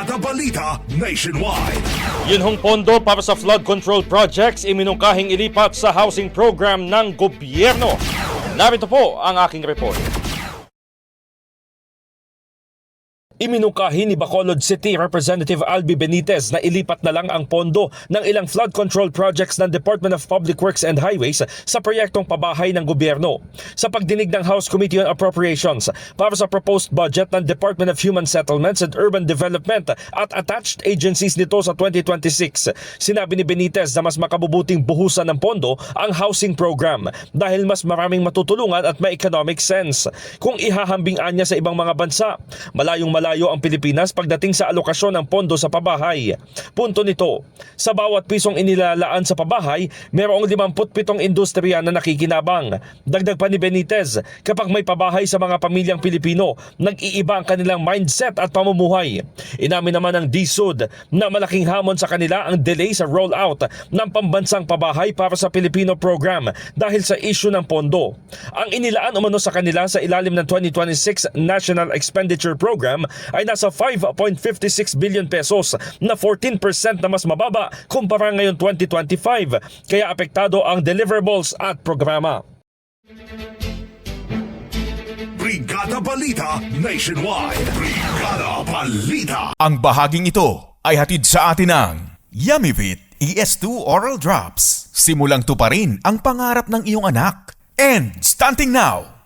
Brigada Balita Nationwide. Yun hong pondo para sa flood control projects iminungkahing ilipat sa housing program ng gobyerno. Narito po ang aking report. Iminungkahi ni Bacolod City Representative Albi Benitez na ilipat na lang ang pondo ng ilang flood control projects ng Department of Public Works and Highways sa proyektong pabahay ng gobyerno. Sa pagdinig ng House Committee on Appropriations para sa proposed budget ng Department of Human Settlements and Urban Development at attached agencies nito sa 2026, sinabi ni Benitez na mas makabubuting buhusan ng pondo ang housing program dahil mas maraming matutulungan at may economic sense. Kung ihahambingan niya sa ibang mga bansa, malayong ang Pilipinas pagdating sa alokasyon ng pondo sa pabahay. Punto nito, sa bawat pisong inilalaan sa pabahay, mayroong 57 industriya na nakikinabang. Dagdag pa ni Benitez, kapag may pabahay sa mga pamilyang Pilipino, nag-iiba ang kanilang mindset at pamumuhay. Inamin naman ng DSUD na malaking hamon sa kanila ang delay sa rollout ng pambansang pabahay para sa Filipino program dahil sa issue ng pondo. Ang inilaan umano sa kanila sa ilalim ng 2026 National Expenditure Program ay nasa 5.56 billion pesos na 14% na mas mababa kumpara ngayon 2025, kaya apektado ang deliverables at programa. Brigada Balita Nationwide. Brigada Balita. Ang bahaging ito ay hatid sa atin ng Yummyvit ES2 Oral Drops. Simulang tuparin ang pangarap ng iyong anak. And stunting now,